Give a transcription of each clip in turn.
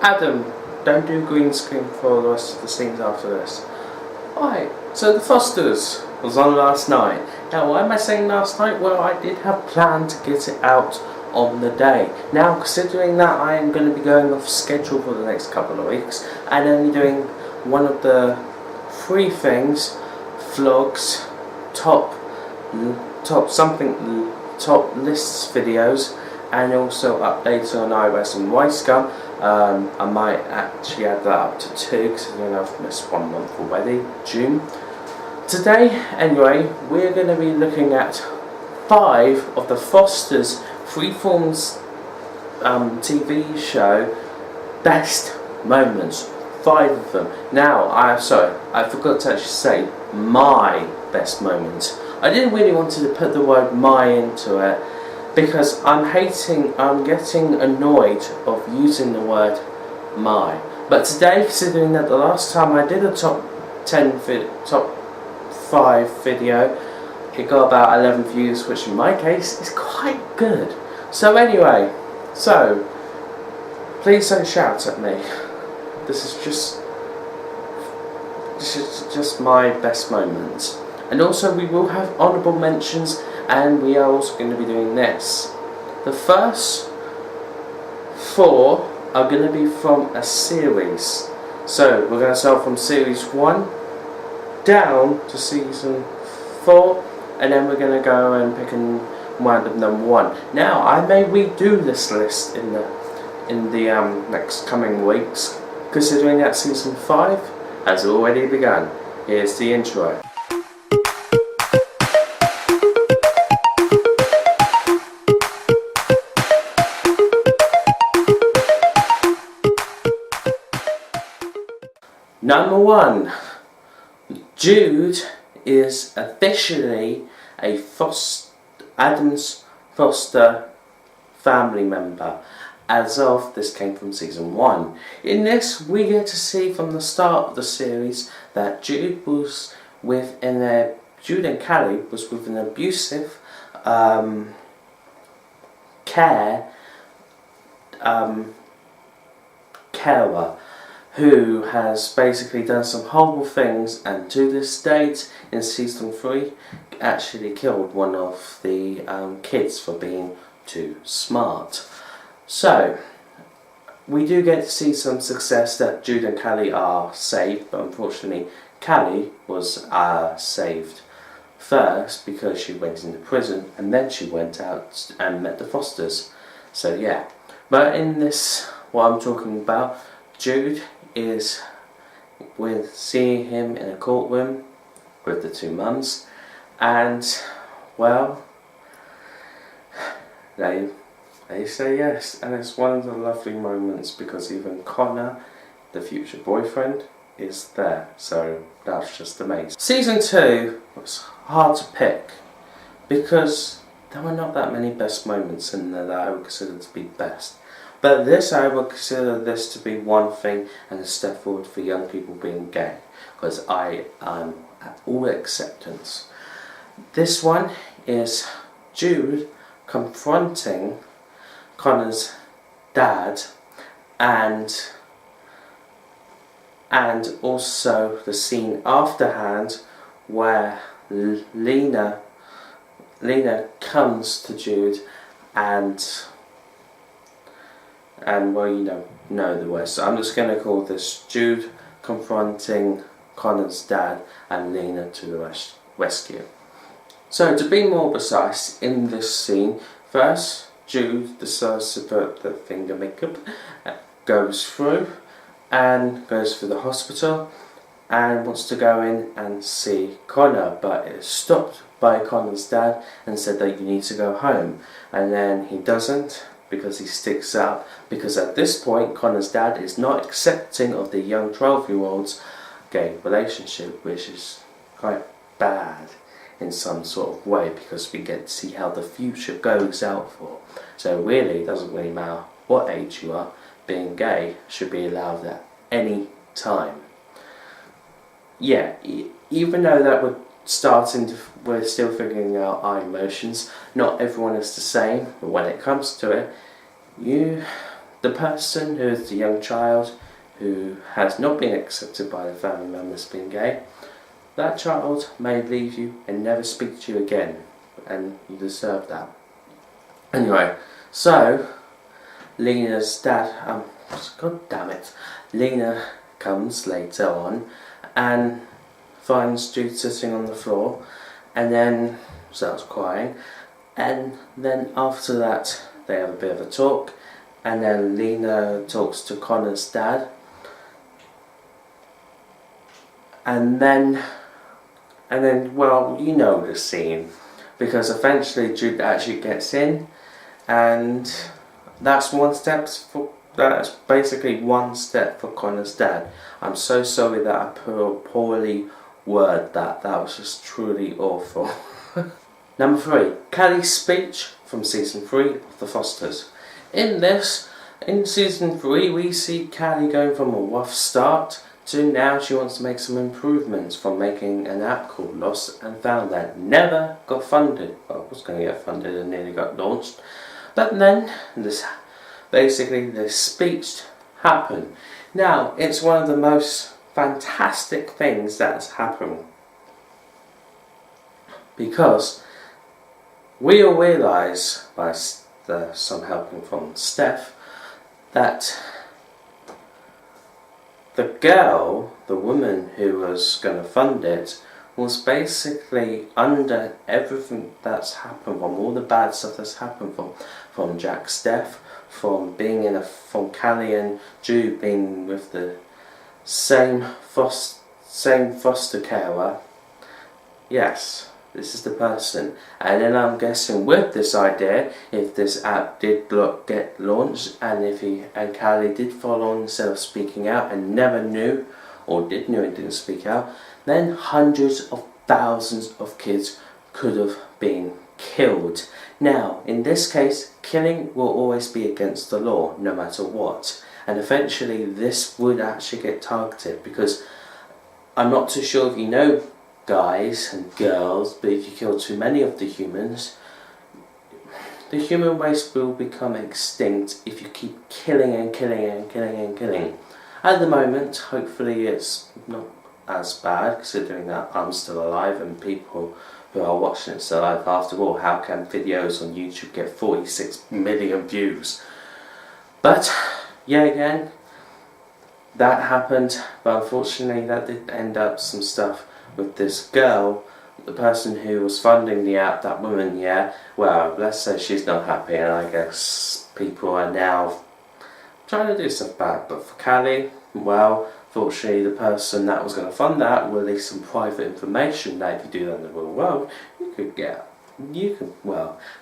Adam, don't do green screen for the rest of the scenes after this. Alright, so the Fosters was on last night. Now, why am I saying last night? Well, I did have planned to get it out on the day. Now, considering that I am going to be going off schedule for the next couple of weeks and only doing one of the 3 things, vlogs, top lists videos, and also updates on iOS and Wisecom. I might actually add that up to 2 because I've missed 1 month already, June. Today, anyway, we're going to be looking at 5 of the Fosters Freeform's TV show best moments. 5 of them. Now, I forgot to actually say my best moments. I didn't really want to put the word my into it because I'm getting annoyed of using the word my. But today, considering that the last time I did a top 5 video, it got about 11 views, which in my case is quite good. So anyway, please don't shout at me. This is just my best moments. And also we will have honourable mentions, and we are also going to be doing this. The first 4 are going to be from a series. So we're going to start from series 1 down to season 4, and then we're going to go and pick and wind up number 1. Now, I may redo this list in the next coming weeks, considering that season 5 has already begun. Here's the intro. Number 1. Jude is officially a Adam's Foster family member. As of this came from season 1. In this, we get to see from the start of the series that Jude and Callie was with an abusive carer who has basically done some horrible things, and to this date in season 3 actually killed one of the kids for being too smart. So we do get to see some success that Jude and Callie are saved, but unfortunately Callie was saved first because she went into prison, and then she went out and met the Fosters. So yeah, but in this, what I'm talking about, Jude is seeing him in a courtroom with the 2 mums, and well, they say yes, and it's one of the lovely moments because even Connor, the future boyfriend, is there. So that's just amazing. Season 2 was hard to pick because there were not that many best moments in there that I would consider to be best. But this, I would consider this to be one thing and a step forward for young people being gay, because I am at all acceptance. This one is Jude confronting Connor's dad, and also the scene afterhand where Lena comes to Jude and well, you know the rest. So I'm just going to call this Jude confronting Connor's dad and Lena to the rescue. So to be more precise, in this scene, first Jude decides to put the finger makeup, goes through the hospital and wants to go in and see Connor, but is stopped by Connor's dad and said that you need to go home, and then he doesn't because he sticks up, because at this point Connor's dad is not accepting of the young 12-year-old's gay relationship, which is quite bad in some sort of way, because we get to see how the future goes out for. So really, it doesn't really matter what age you are, being gay should be allowed at any time. Yeah, even though that we're still figuring out our emotions, not everyone is the same, but when it comes to it, you the person who is the young child who has not been accepted by the family members being gay, that child may leave you and never speak to you again, and you deserve that. Anyway, so Lena's dad, god damn it, Lena comes later on and finds Jude sitting on the floor, and then starts crying, and then after that they have a bit of a talk, and then Lena talks to Connor's dad, and then well, you know the scene, because eventually Jude actually gets in, and that's basically one step for Connor's dad. I'm so sorry that I poorly worded that. That was just truly awful. Number 3, Callies Speech from season 3 of The Fosters. In season 3, we see Callie going from a rough start to now she wants to make some improvements from making an app called Lost and Found that never got funded. Well, it was going to get funded and nearly got launched. But then this speech happened. Now, it's one of the most fantastic things that's happened, because we all realise, by some helping from Steph, that the girl, the woman who was going to fund it, was basically under everything that's happened, from all the bad stuff that's happened, from Jack's death, from Callie and Jude being with the same foster carer. Yes, this is the person. And then I'm guessing with this idea, if this app did get launched, and if Callie did follow on instead of speaking out and never knew, or did know and didn't speak out, then hundreds of thousands of kids could have been killed. Now, in this case, killing will always be against the law, no matter what. And eventually this would actually get targeted, because I'm not too sure if you know, guys and girls, but if you kill too many of the humans, the human race will become extinct if you keep killing and killing and killing and killing. At the moment, hopefully it's not as bad, considering that I'm still alive and people who are watching it still alive. After all, how can videos on YouTube get 46 million views? But yeah, again, that happened, but unfortunately that did end up some stuff with this girl, the person who was funding the app, that woman. Yeah, well, let's say she's not happy, and I guess people are now trying to do stuff back. But for Callie, well, fortunately the person that was going to fund that released some private information that if you do that in the real world, you could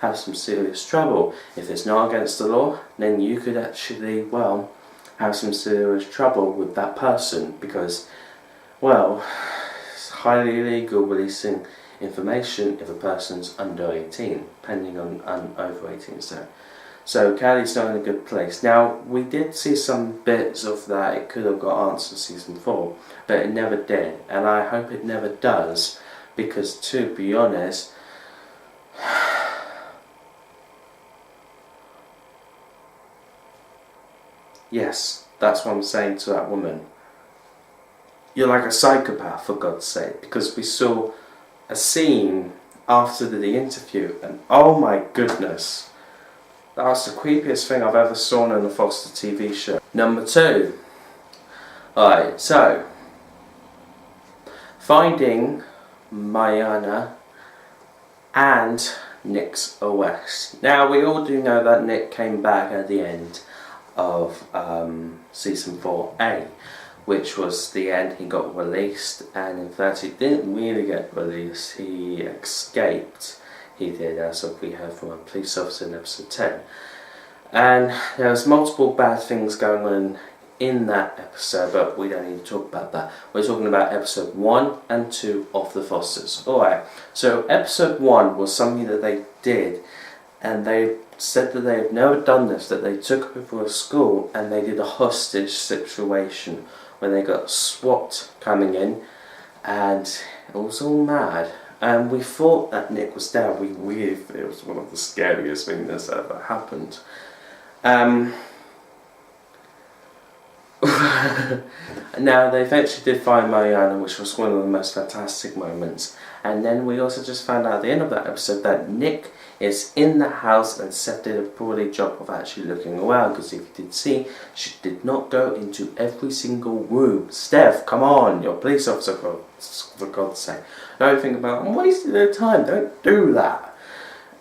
have some serious trouble. If it's not against the law, then you could actually, well, have some serious trouble with that person, because, well, it's highly illegal releasing information if a person's under 18, depending on over 18. So Callie's not in a good place. Now, we did see some bits of that it could have got answered in season 4, but it never did, and I hope it never does, because to be honest, yes, that's what I'm saying to that woman. You're like a psychopath, for God's sake, because we saw a scene after the interview, and oh my goodness, that was the creepiest thing I've ever seen in a Foster TV show. Number 2. Alright, so finding Mariana and Nick's OS. Now, we all do know that Nick came back at the end of season 4A, which was the end. He got released, and in fact he didn't really get released, he escaped. He did, as we heard from a police officer in episode 10. And there was multiple bad things going on in that episode, but we don't need to talk about that. We're talking about episode 1 and 2 of The Fosters. Alright, so episode 1 was something that they did, and they said that they had never done this, that they took over a school and they did a hostage situation when they got SWAT coming in, and it was all mad. And we thought that Nick was dead. It was one of the scariest things that's ever happened. Now, they eventually did find Mariana, which was one of the most fantastic moments. And then we also just found out at the end of that episode that Nick is in the house, and Steph did a poorly job of actually looking around, because if you did see, she did not go into every single room. Steph, come on, you're a police officer, for God's sake. Don't think about, I'm wasting their time, don't do that.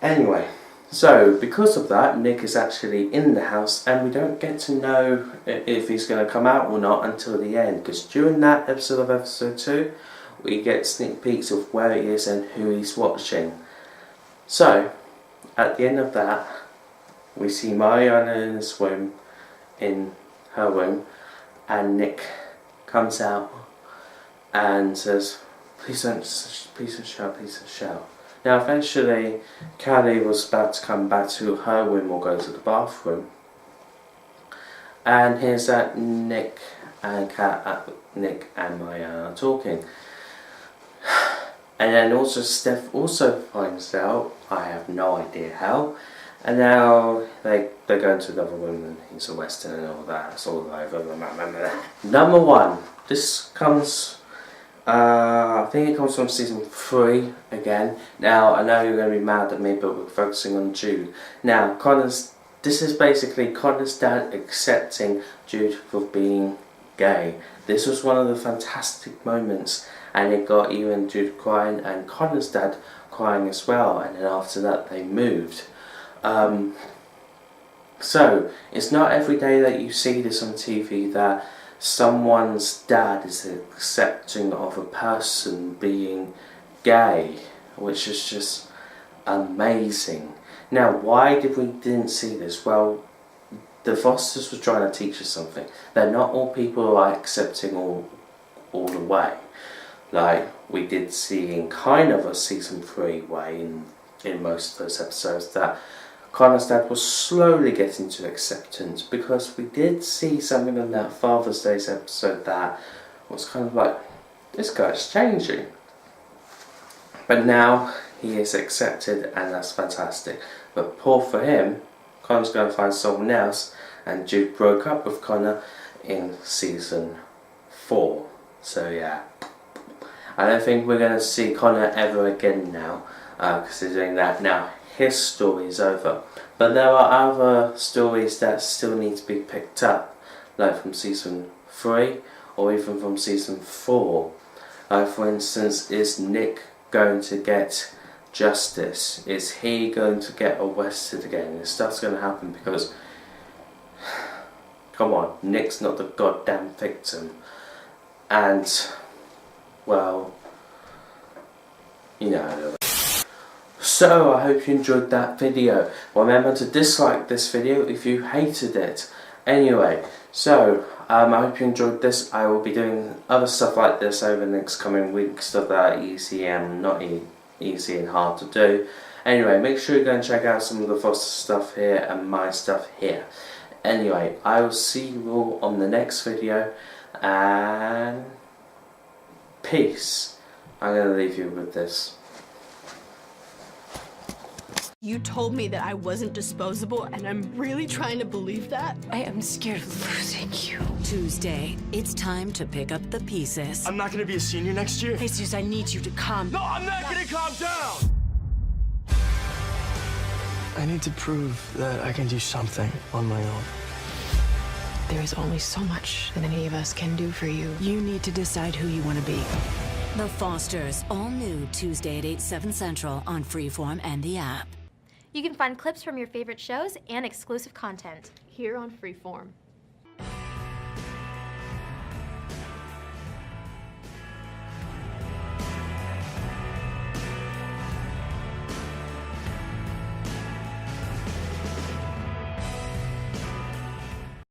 Anyway, so because of that, Nick is actually in the house, and we don't get to know if he's going to come out or not until the end, because during that episode of episode 2, we get sneak peeks of where he is and who he's watching. So, at the end of that, we see Mariana in his room, in her room, and Nick comes out and says, please don't shout. Now eventually, Callie was about to come back to her room or go to the bathroom, and here's that Nick and Mariana are talking. And then also Steph also finds out, I have no idea how, and now they go into the other room and he's arrested and all that, it's all over. Number 1, this comes, I think it comes from season 3 again. Now, I know you're going to be mad at me, but we're focusing on Jude. Now, this is basically Connor's dad accepting Jude for being gay. This was one of the fantastic moments, and it got even Jude crying and Connor's dad crying as well, and then after that they moved. So it's not every day that you see this on TV, that someone's dad is accepting of a person being gay, which is just amazing. Now, why didn't see this? Well, the Fosters were trying to teach us something. That not all people are accepting all the way. Like we did see in kind of a season 3 way in most of those episodes, that Connor's dad was slowly getting to acceptance, because we did see something in that Father's Day's episode that was kind of like, this guy's changing. But now he is accepted, and that's fantastic. But poor for him, Connor's going to find someone else, and Jude broke up with Connor in season 4. So yeah, I don't think we're going to see Connor ever again now, considering that now his story is over. But there are other stories that still need to be picked up, like from season 3 or even from season 4. For instance, is Nick going to get justice? Is he going to get arrested again? This stuff's going to happen because, come on, Nick's not the goddamn victim. And, well, you know. So, I hope you enjoyed that video. Remember to dislike this video if you hated it. Anyway, so, I hope you enjoyed this. I will be doing other stuff like this over the next coming weeks, stuff that are easy and not easy and hard to do. Anyway, make sure you go and check out some of the Foster stuff here and my stuff here. Anyway, I will see you all on the next video, and peace. I'm going to leave you with this. You told me that I wasn't disposable, and I'm really trying to believe that. I am scared of losing you. Tuesday, it's time to pick up the pieces. I'm not gonna be a senior next year. Jesus, I need you to calm. No, I'm not gonna calm down! I need to prove that I can do something on my own. There is only so much that any of us can do for you. You need to decide who you want to be. The Fosters, all new Tuesday at 8, 7 Central on Freeform and the app. You can find clips from your favorite shows and exclusive content Here on Freeform.